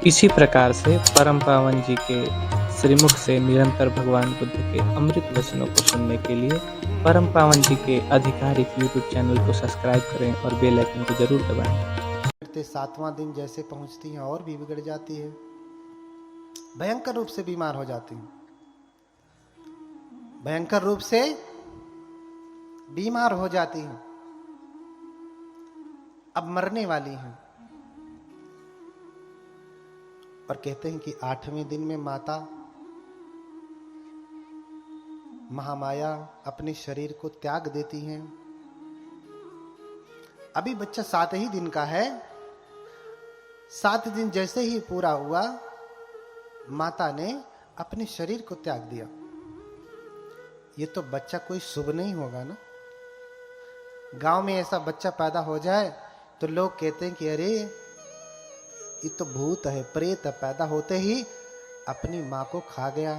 इसी प्रकार से परम पावन जी के श्रीमुख से निरंतर भगवान बुद्ध के अमृत वचनों को सुनने के लिए परम पावन जी के आधिकारिक यूट्यूब चैनल को सब्सक्राइब करें और बेल आइकन को जरूर दबाएं। सातवां दिन जैसे पहुंचती हैं और भी बिगड़ जाती है, भयंकर रूप से बीमार हो जाती हैं, भयंकर रूप से बीमार हो जाती हैं, अब मरने वाली हैं। और कहते हैं कि 8वें दिन में माता महामाया अपने शरीर को त्याग देती हैं। अभी बच्चा 7 ही दिन का है, 7 दिन जैसे ही पूरा हुआ माता ने अपने शरीर को त्याग दिया। ये तो बच्चा कोई शुभ नहीं होगा ना। गांव में ऐसा बच्चा पैदा हो जाए तो लोग कहते हैं कि अरे ये तो भूत है, प्रेत है, पैदा होते ही अपनी माँ को खा गया।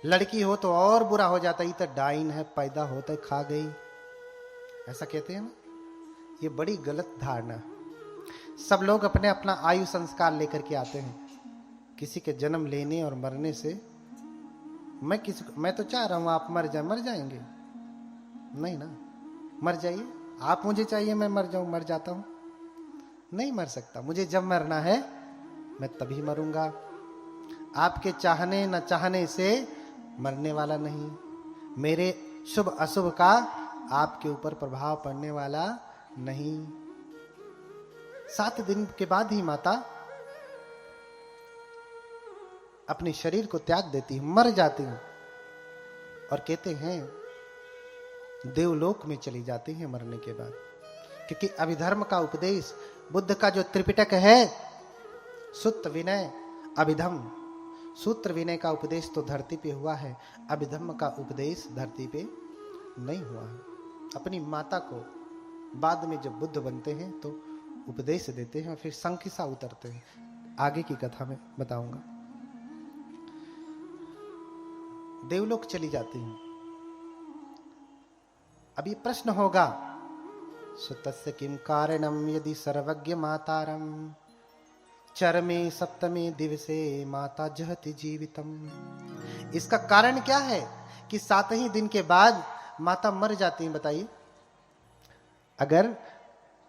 लड़की हो तो और बुरा हो जाता, ये तो डाइन है, पैदा होते ही खा गई, ऐसा कहते हैं ना। ये बड़ी गलत धारणा। सब लोग अपने अपना आयु संस्कार लेकर के आते हैं। किसी के जन्म लेने और मरने से मैं तो चाह रहा हूं आप मर जाएंगे नहीं ना। मर जाइए, आप मुझे चाहिए मैं मर जाऊं, मर जाता हूं, नहीं मर सकता। मुझे जब मरना है मैं तभी मरूंगा। आपके चाहने न चाहने से मरने वाला नहीं। मेरे शुभ अशुभ का आपके ऊपर प्रभाव पड़ने वाला नहीं। 7 दिन के बाद ही माता अपने शरीर को त्याग देती है, मर जाती है। और कहते हैं देवलोक में चली जाती है मरने के बाद, क्योंकि अभिधर्म का उपदेश बुद्ध का जो त्रिपिटक है, सुत्त विनय अभिधम, सूत्र विनय का उपदेश तो धरती पे हुआ है, अभिधर्म का उपदेश धरती पे नहीं हुआ है। अपनी माता को बाद में जब बुद्ध बनते हैं तो उपदेश देते हैं और फिर संकिसा उतरते हैं। आगे की कथा में बताऊंगा। देवलोक चली जाती हैं। अब ये प्रश्न होगा, सुतस्य किम कारणम यदि सर्वज्ञ मातारम चरमे 7वें दिवसे माता जहति जीवितम। इसका कारण क्या है कि 7 ही दिन के बाद माता मर जाती है? बताइए। अगर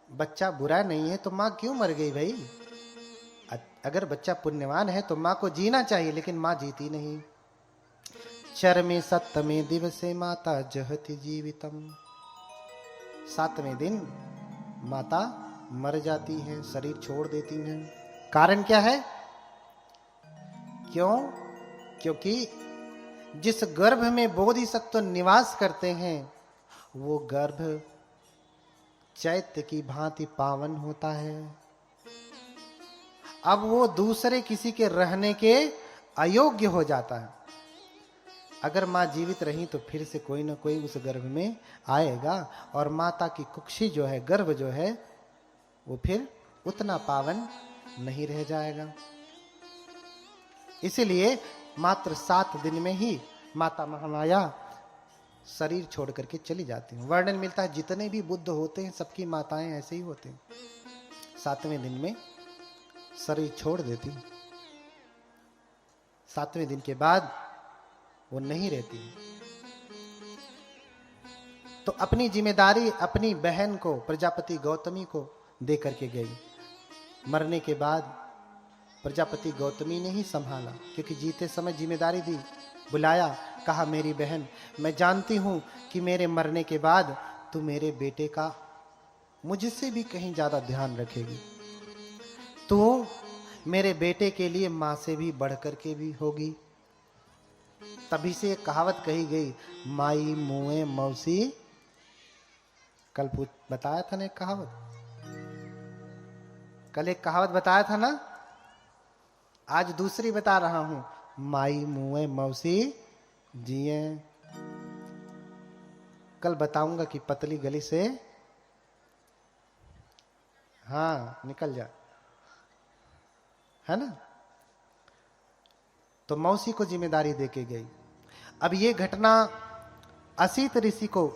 बच्चा बुरा नहीं है तो माँ क्यों मर गई भाई? अगर बच्चा पुण्यवान है तो माँ को जीना चाहिए, लेकिन माँ जीती नहीं। चरमे 7वें दिवसे माता जहति जीवितम। 7वें दिन माता मर जाती है, शरीर छोड़ देती है। कारण क्या है? क्यों? क्योंकि जिस गर्भ में बोधिसत्व निवास करते हैं वो गर्भ चैत्य की भांति पावन होता है। अब वो दूसरे किसी के रहने के अयोग्य हो जाता है। अगर माँ जीवित रही तो फिर से कोई ना कोई उस गर्भ में आएगा और माता की कुक्षी जो है, गर्भ जो है, वो फिर उतना पावन नहीं रह जाएगा। इसीलिए मात्र 7 दिन में ही माता महामाया शरीर छोड़ करके चली जाती हैं। वर्णन मिलता है जितने भी बुद्ध होते हैं सबकी माताएं ऐसे ही होते हैं, 7वें दिन में शरीर छोड़ देती। 7वें दिन के बाद वो नहीं रहती। तो अपनी जिम्मेदारी अपनी बहन को, प्रजापति गौतमी को दे करके गई। मरने के बाद प्रजापति गौतमी ने ही संभाला, क्योंकि जीते समय जिम्मेदारी दी, बुलाया, कहा मेरी बहन मैं जानती हूं कि मेरे मरने के बाद तू मेरे बेटे का मुझसे भी कहीं ज्यादा ध्यान रखेगी। तू मेरे बेटे के लिए मां से भी बढ़ करके भी होगी। तभी से एक कहावत कही गई, माई मुए मौसी। कल बताया था ना एक कहावत, कल एक कहावत बताया था ना, आज दूसरी बता रहा हूं, माई मुए मौसी जिए। कल बताऊंगा कि पतली गली से हाँ निकल जा, है ना। तो मौसी को जिम्मेदारी देके गई। अब ये घटना असीत ऋषि को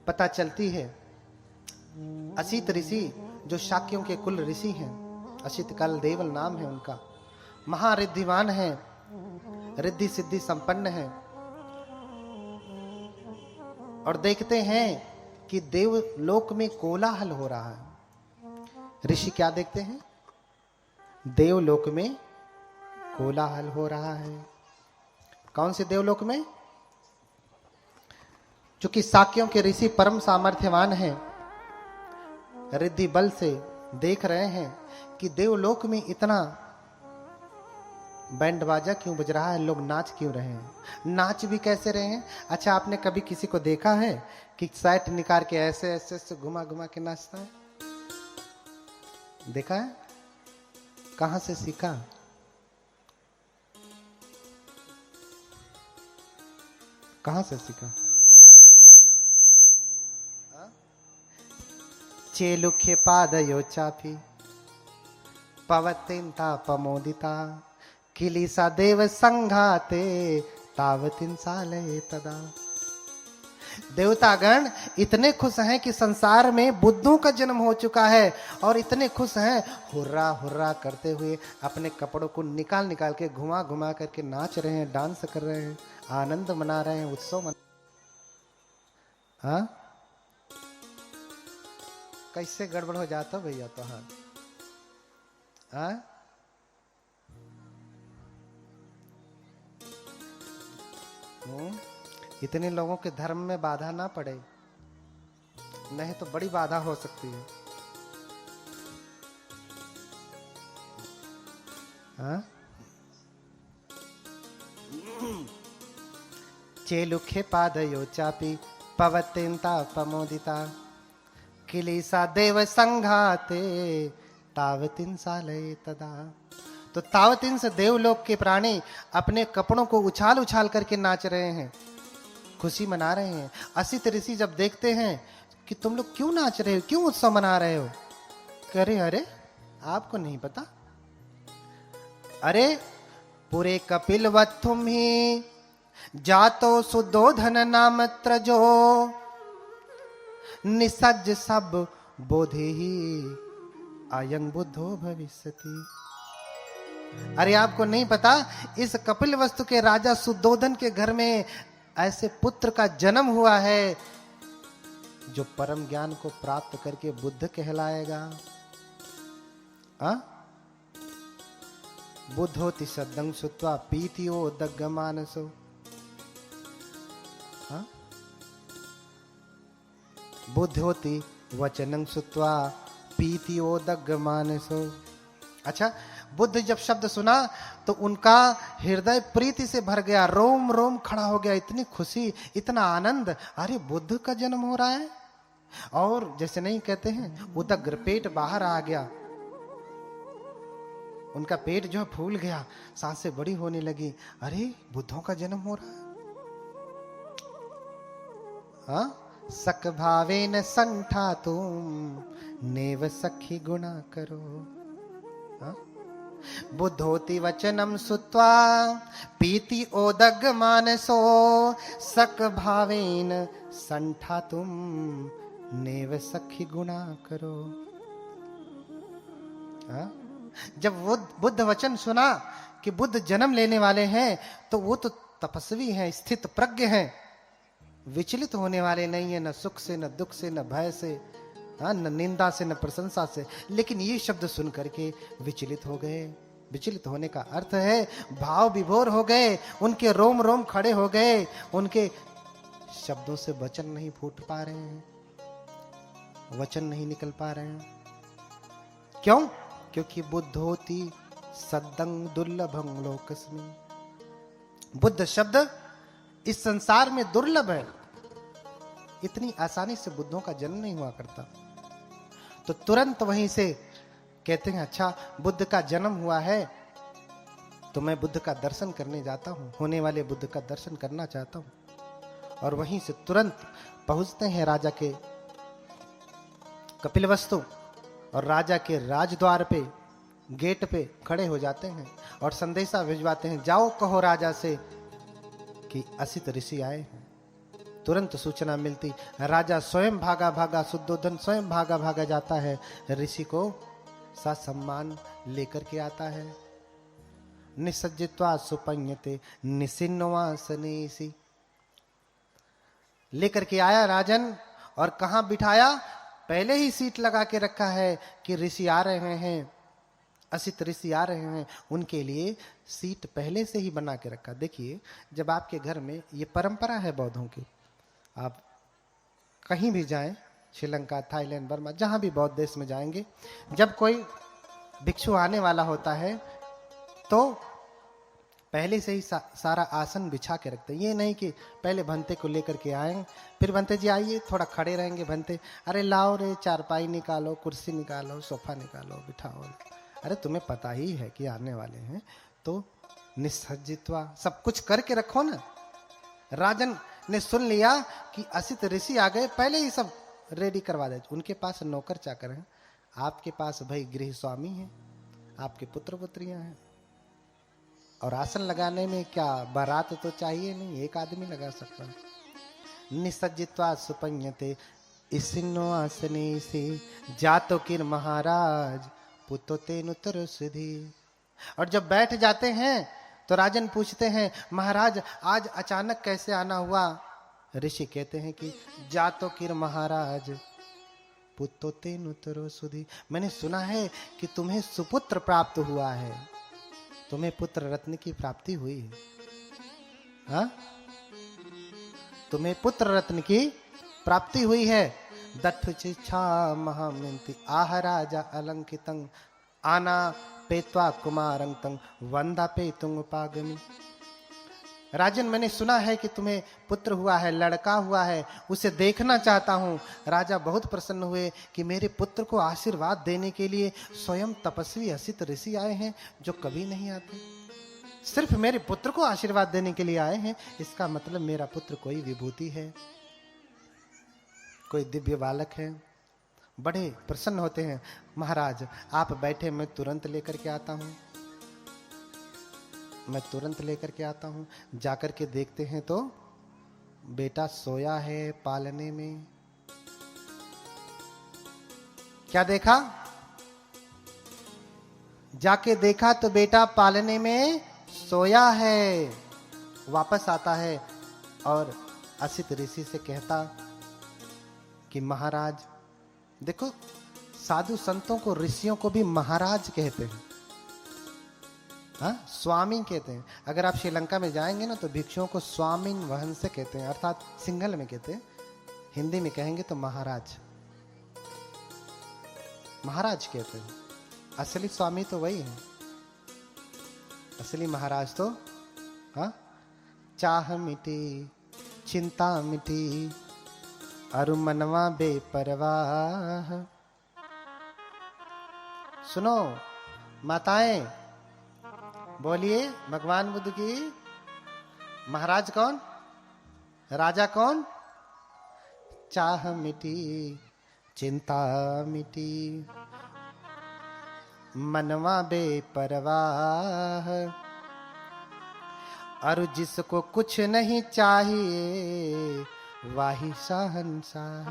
पता चलती है। असीत ऋषि जो शाक्यों के कुल ऋषि हैं, असित काल देवल नाम है उनका, महारिद्धिमान है, रिद्धि सिद्धि संपन्न है। और देखते हैं कि देवलोक में कोलाहल हो रहा है। ऋषि क्या देखते हैं? देवलोक में कोलाहल हो रहा है। कौन से देवलोक में? चूंकि साक्यों के ऋषि परम सामर्थ्यवान हैं, रिद्धि बल से देख रहे हैं कि देवलोक में इतना बैंड बाजा क्यों बज रहा है, लोग नाच क्यों रहे हैं, नाच भी कैसे रहे हैं। अच्छा, आपने कभी किसी को देखा है कि साइट निकाल के ऐसे ऐसे ऐसे घुमा घुमा के नाचता है? देखा है? कहां से सीखा? कहां से सीखा? चेलुखे पादयो चापी पवतिन तापमोदिता किलीसा देव संघाते तावतिन साले तदा। देवतागण इतने खुश हैं कि संसार में बुद्धों का जन्म हो चुका है, और इतने खुश हैं, हुर्रा हुर्रा करते हुए अपने कपड़ों को निकाल निकाल के घुमा घुमा करके नाच रहे हैं, डांस कर रहे हैं, आनंद मना रहे हैं, उत्सव मना। हाँ, कैसे गड़बड़ हो जाता भैया तो। हाँ, इतने लोगों के धर्म में बाधा ना पड़े, नहीं तो बड़ी बाधा हो सकती है। हाँ? चेलुखे पादयो चापी पवतिंता पमोदिता किलीसा देव संघाते तावतिन सालय तदा। तो तावतिन से देवलोक के प्राणी अपने कपड़ों को उछाल उछाल करके नाच रहे हैं, खुशी मना रहे हैं। असित ऋषि जब देखते हैं कि तुम लोग क्यों नाच रहे हो, क्यों उत्सव मना रहे हो, कह रहे अरे आपको नहीं पता, अरे पूरे कपिलवत तुम ही जातो सुदोधन नाम त्रजो निसज्ज सब बोधे ही आयंग बुद्धो भविष्यति। अरे आपको नहीं पता, इस कपिल वस्तु के राजा सुदोधन के घर में ऐसे पुत्र का जन्म हुआ है जो परम ज्ञान को प्राप्त करके बुद्ध कहलाएगा। बुद्धोति सद्दं सुत्वा पीतियो दग्गमानसो। बुद्धोति वचनं सुत्वा पीतियो दग्गमानसो। अच्छा, बुद्ध जब शब्द सुना तो उनका हृदय प्रीति से भर गया, रोम रोम खड़ा हो गया, इतनी खुशी, इतना आनंद, अरे बुद्ध का जन्म हो रहा है। और जैसे नहीं कहते हैं उदग्र, पेट बाहर आ गया, उनका पेट जो फूल गया, सांसें बड़ी होने लगी, अरे बुद्धों का जन्म हो रहा है। हाँ, सक भावेन संठा तुम नेव सखी गुणा करो। हाँ? बुद्धोति वचनम सुत्वा पीति ओदग मानसो सक भावेन संठा तुम नेव सखी गुणा करो। हाँ? जब वो बुद्ध वचन सुना कि बुद्ध जन्म लेने वाले हैं, तो वो तो तपस्वी हैं, स्थित प्रज्ञ हैं, विचलित होने वाले नहीं है, न सुख से, न दुख से, न भय से, न निंदा से, न प्रशंसा से। लेकिन ये शब्द सुन करके विचलित हो गए। विचलित होने का अर्थ है भाव विभोर हो गए, उनके रोम रोम खड़े हो गए, उनके शब्दों से वचन नहीं फूट पा रहे हैं, वचन नहीं निकल पा रहे हैं। क्यों? क्योंकि बुद्धोति सद्दं दुर्लभं लोकस्मिन्। बुद्ध शब्द इस संसार में दुर्लभ है, इतनी आसानी से बुद्धों का जन्म नहीं हुआ करता। तो तुरंत वहीं से कहते हैं, अच्छा बुद्ध का जन्म हुआ है तो मैं बुद्ध का दर्शन करने जाता हूं, होने वाले बुद्ध का दर्शन करना चाहता हूं। और वहीं से तुरंत पहुंचते हैं राजा के कपिलवस्तु, और राजा के राजद्वार पे, गेट पे खड़े हो जाते हैं और संदेशा भिजवाते हैं, जाओ कहो राजा से कि असित ऋषि आए हैं। तुरंत सूचना मिलती, राजा स्वयं भागा भागा, सुद्धोधन स्वयं भागा भागा जाता है ऋषि को सम्मान लेकर के आता है। निसज्जित्वा सुपन्यते निसिन्नवासनेसी, लेकर के आया राजन, और कहां बिठाया? पहले ही सीट लगा के रखा है कि ऋषि आ रहे हैं, असित ऋषि आ रहे हैं, उनके लिए सीट पहले से ही बना के रखा। देखिए, जब आपके घर में, ये परंपरा है बौद्धों की, आप कहीं भी जाएं, श्रीलंका, थाईलैंड, बर्मा, जहां भी बौद्ध देश में जाएंगे, जब कोई भिक्षु आने वाला होता है तो पहले से ही सारा आसन बिछा के रखते हैं। ये नहीं कि पहले भंते को लेकर के आए, फिर भंते जी आइए, थोड़ा खड़े रहेंगे, भंते अरे लाओ रे, चारपाई निकालो, कुर्सी निकालो, सोफा निकालो, बिठाओ। अरे तुम्हें पता ही है कि आने वाले हैं, तो निसज्जित्वा सब कुछ करके रखो ना। राजन ने सुन लिया कि असित ऋषि आ गए, पहले ही सब रेडी करवा दे। उनके पास नौकर चाकर हैं, आपके पास भाई गृह स्वामी है, आपके पुत्र पुत्रियां हैं, और आसन लगाने में क्या बारात तो चाहिए नहीं, एक आदमी लगा सकता है। निसज्जित्वा सुपन्यते इसिन्नो आसने से जातो किर महाराज पुतो तेनुतर सुधी। और जब बैठ जाते हैं तो राजन पूछते हैं, महाराज आज अचानक कैसे आना हुआ? ऋषि कहते हैं कि जातो किर महाराज पुतो तेनुतर सुधी, मैंने सुना है कि तुम्हें सुपुत्र प्राप्त हुआ है, तुम्हें पुत्र रत्न की प्राप्ति हुई है। हाँ, तुम्हें पुत्र रत्न की प्राप्ति हुई है। दत्तचिच्छा महामिंति आह राजा अलंकितं आना पेत्वा कुमारं तं वंदा पेतुंग पागमी। राजन, मैंने सुना है कि तुम्हें पुत्र हुआ है, लड़का हुआ है, उसे देखना चाहता हूं। राजा बहुत प्रसन्न हुए कि मेरे पुत्र को आशीर्वाद देने के लिए स्वयं तपस्वी असित ऋषि आए हैं, जो कभी नहीं आते। सिर्फ मेरे पुत्र को आशीर्वाद देने के लिए आए हैं, इसका मतलब मेरा पुत्र कोई विभूति है, कोई दिव्य बालक है। बड़े प्रसन्न होते हैं। महाराज आप बैठे, मैं तुरंत लेकर के आता हूं, मैं तुरंत लेकर के आता हूं। जाकर के देखते हैं तो बेटा सोया है पालने में। क्या देखा? जाके देखा तो बेटा पालने में सोया है। वापस आता है और असित ऋषि से कहता कि महाराज, देखो साधु संतों को, ऋषियों को भी महाराज कहते हैं, हाँ, स्वामी कहते हैं। अगर आप श्रीलंका में जाएंगे ना तो भिक्षुओं को स्वामिन वहन से कहते हैं, अर्थात सिंगल में कहते हैं। हिंदी में कहेंगे तो महाराज, महाराज कहते हैं। असली स्वामी तो वही है, असली महाराज तो, हाँ, चाह मिटी चिंता मिटी अरु मनवा बेपरवाह। सुनो माताएं, बोलिए भगवान बुद्ध की। महाराज कौन? राजा कौन? चाह मिटी चिंता मिटी मनवा बेपरवाह। और जिसको कुछ नहीं चाहिए वाही शहंशाह।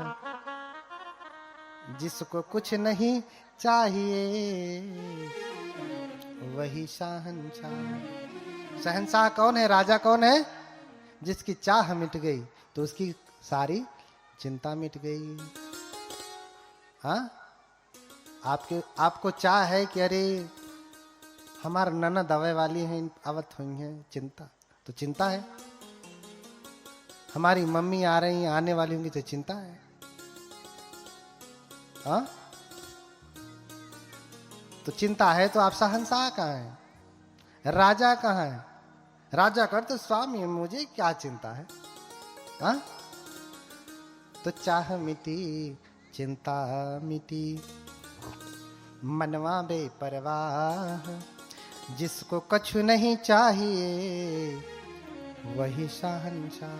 जिसको कुछ नहीं चाहिए वही शहंशाह। शहंशाह कौन है? राजा कौन है? जिसकी चाह मिट गई तो उसकी सारी चिंता मिट गई। हाँ, आपको चाह है कि अरे हमारा ननद दवाई वाली है, आवत हुई है, चिंता तो चिंता है। हमारी मम्मी आ रही हैं, आने वाली होंगी तो चिंता है। हाँ, तो चिंता है तो आप शहंशाह कहाँ हैं? राजा कहाँ है? राजा कर तो स्वामी, मुझे क्या चिंता है? हाँ, तो चाह मिटी चिंता मिटी मनवा बेपरवाह। जिसको कछु नहीं चाहिए वही शहंशाह।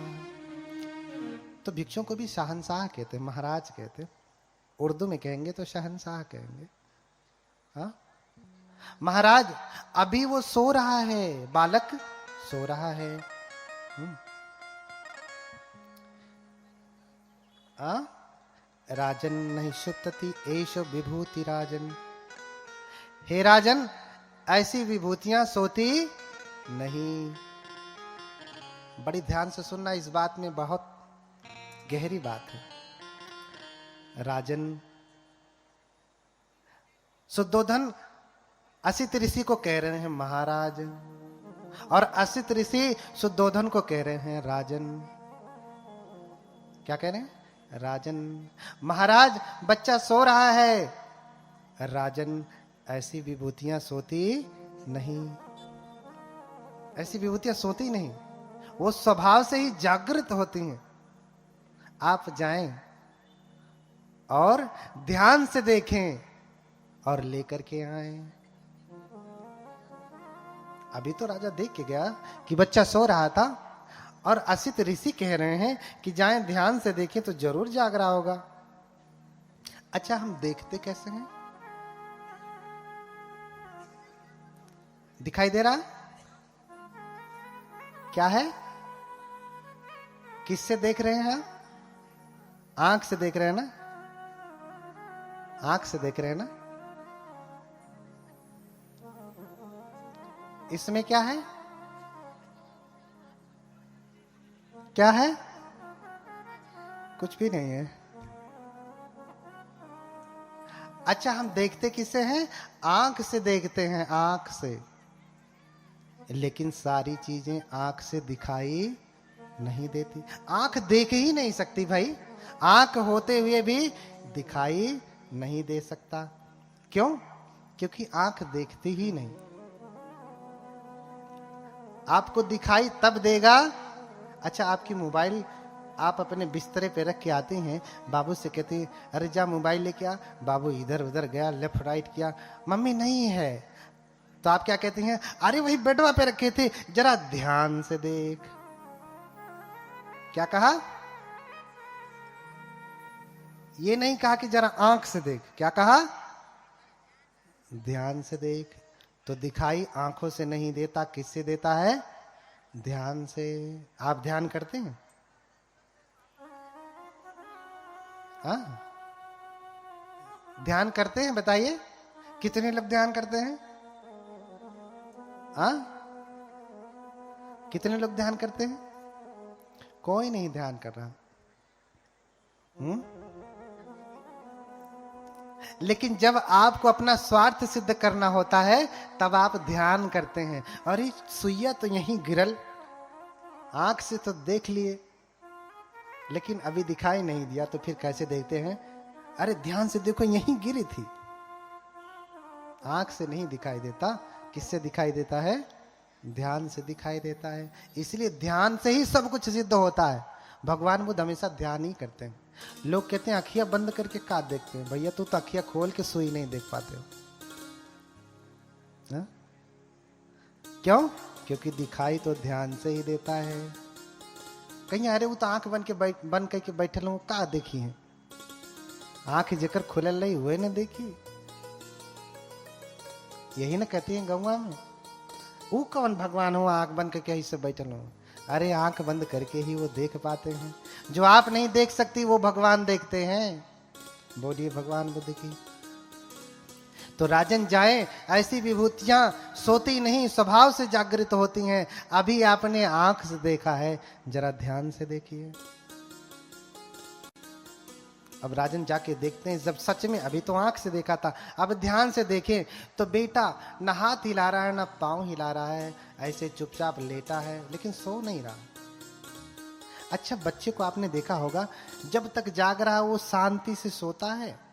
तो भिक्षुओं को भी शहंशाह कहते हैं, महाराज कहते हैं। उर्दू में कहेंगे तो शहंशाह कहेंगे। हाँ, महाराज अभी वो सो रहा है, बालक सो रहा है। राजन नहीं सुप्तति एष विभूति राजन। हे राजन, ऐसी विभूतियां सोती नहीं। बड़ी ध्यान से सुनना, इस बात में बहुत गहरी बात है। राजन, शुद्धोधन असित ऋषि को कह रहे हैं महाराज, और असित ऋषि शुद्धोधन को कह रहे हैं राजन। क्या कह रहे हैं? राजन। महाराज, बच्चा सो रहा है। राजन, ऐसी विभूतियां सोती नहीं। ऐसी विभूतियां सोती नहीं, वो स्वभाव से ही जागृत होती हैं। आप जाएं और ध्यान से देखें और लेकर के आए। अभी तो राजा देख के गया कि बच्चा सो रहा था, और असित ऋषि कह रहे हैं कि जाएं ध्यान से देखें तो जरूर जाग रहा होगा। अच्छा, हम देखते कैसे हैं? दिखाई दे रहा? क्या है? किससे देख रहे हैं? आंख से देख रहे हैं ना? आंख से देख रहे हैं ना? इसमें क्या है? क्या है? कुछ भी नहीं है। अच्छा, हम देखते किससे हैं? आंख से देखते हैं, आंख से। लेकिन सारी चीजें आंख से दिखाई नहीं देती। आंख देख ही नहीं सकती भाई, आंख होते हुए भी दिखाई नहीं दे सकता। क्यों? क्योंकि आंख देखती ही नहीं। आपको दिखाई तब देगा। अच्छा, आपकी मोबाइल आप अपने बिस्तरे पे रख के आते हैं, बाबू से कहते हैं अरे जा मोबाइल लेके आ। बाबू इधर उधर गया, लेफ्ट राइट किया, मम्मी नहीं है। तो आप क्या कहते हैं? अरे वही बेडवा पे रखे थे, जरा ध्यान से देख। क्या कहा? ये नहीं कहा कि जरा आंख से देख। क्या कहा? ध्यान से देख। तो दिखाई आंखों से नहीं देता, किससे देता है? ध्यान से। आप ध्यान करते हैं? हाँ, ध्यान करते हैं? बताइए, कितने लोग ध्यान करते हैं? हाँ, कितने लोग ध्यान करते हैं? कोई नहीं ध्यान कर रहा। लेकिन जब आपको अपना स्वार्थ सिद्ध करना होता है तब आप ध्यान करते हैं। अरे सुइया तो यहीं गिरल, आंख से तो देख लिए लेकिन अभी दिखाई नहीं दिया, तो फिर कैसे देखते हैं? अरे ध्यान से देखो, यहीं गिरी थी। आंख से नहीं दिखाई देता, किससे दिखाई देता है? ध्यान से दिखाई देता है। इसलिए ध्यान से ही सब कुछ सिद्ध होता है। भगवान बुद्ध हमेशा ध्यान ही करते हैं। लोग कहते हैं अखियां बंद करके का देखते हैं? भैया तू तो अखियां खोल के सुई नहीं देख पाते हो। हा? क्यों? क्योंकि दिखाई तो ध्यान से ही देता है। कहीं अरे वो तो आंख बंद करके बैठे लोग का देखी है? आंख जेकर खुलल रही हुए ने देखी। यही ना कहती है गौवा में, वो कौन भगवान हो आंख बंद करके ऐसे बैठल हो? अरे आंख बंद करके ही वो देख पाते हैं। जो आप नहीं देख सकती वो भगवान देखते हैं। बोलिए भगवान बुद्ध की। तो राजन जाए, ऐसी विभूतियां सोती नहीं, स्वभाव से जागृत होती हैं। अभी आपने आंख से देखा है, जरा ध्यान से देखिए। अब राजन जाके देखते हैं, जब सच में, अभी तो आंख से देखा था, अब ध्यान से देखें तो बेटा न हाथ हिला रहा है न पांव हिला रहा है, ऐसे चुपचाप लेटा है, लेकिन सो नहीं रहा। अच्छा, बच्चे को आपने देखा होगा, जब तक जाग रहा है वो शांति से सोता है।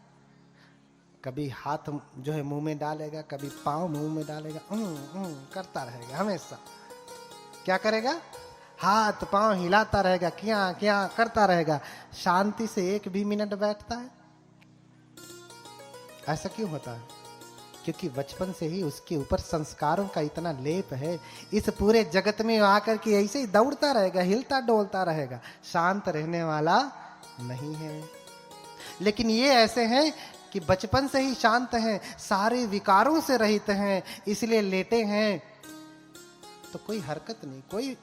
कभी हाथ जो है मुंह में डालेगा, कभी पांव मुंह में डालेगा, करता रहेगा हमेशा। क्या करेगा? हाथ पांव हिलाता रहेगा, क्या क्या करता रहेगा। शांति से एक भी मिनट बैठता है? ऐसा क्यों होता है? क्योंकि बचपन से ही उसके ऊपर संस्कारों का इतना लेप है। इस पूरे जगत में आकर के ऐसे ही दौड़ता रहेगा, हिलता डोलता रहेगा, शांत रहने वाला नहीं है। लेकिन ये ऐसे हैं कि बचपन से ही शांत हैं, सारे विकारों से रहित हैं, इसलिए लेटे हैं तो कोई हरकत नहीं, कोई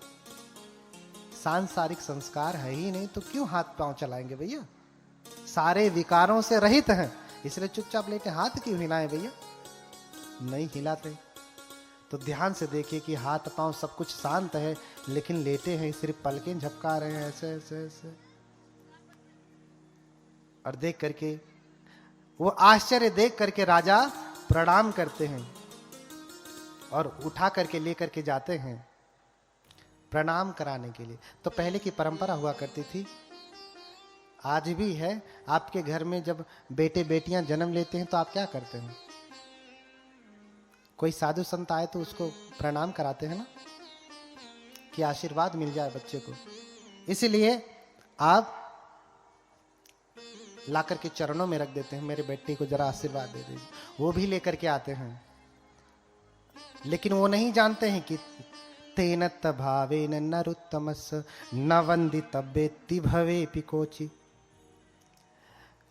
सांसारिक संस्कार है ही नहीं, तो क्यों हाथ पांव चलाएंगे भैया? सारे विकारों से रहित हैं, इसलिए चुपचाप लेटे। हाथ क्यों हिलाएं भैया? नहीं हिलाते। तो ध्यान से देखिए कि हाथ पांव सब कुछ शांत है, लेकिन लेटे हैं, सिर्फ पलकें झपका रहे हैं ऐसे ऐसे ऐसे। और देख करके वो आश्चर्य देख करके राजा प्रणाम करते हैं और उठा करके लेकर के जाते हैं प्रणाम कराने के लिए। तो पहले की परंपरा हुआ करती थी, आज भी है। आपके घर में जब बेटे बेटियां जन्म लेते हैं तो आप क्या करते हैं? कोई साधु संत आए तो उसको प्रणाम कराते हैं ना, कि आशीर्वाद मिल जाए बच्चे को। इसीलिए आप ला करके चरणों में रख देते हैं, मेरे बेटे को जरा आशीर्वाद दे दीजिए। वो भी लेकर के आते हैं, लेकिन वो नहीं जानते हैं कि तेन भावेन नरुत्तमस् न वंदितव्येति भवेपि कोचि।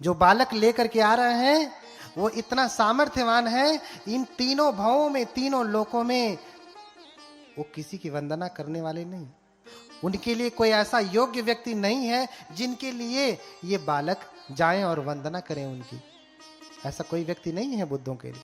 जो बालक लेकर के आ रहे हैं वो इतना सामर्थ्यवान है, इन तीनों भावों में, तीनों लोकों में वो किसी की वंदना करने वाले नहीं। उनके लिए कोई ऐसा योग्य व्यक्ति नहीं है जिनके लिए ये बालक जाएं और वंदना करें उनकी। ऐसा कोई व्यक्ति नहीं है बुद्धों के लिए।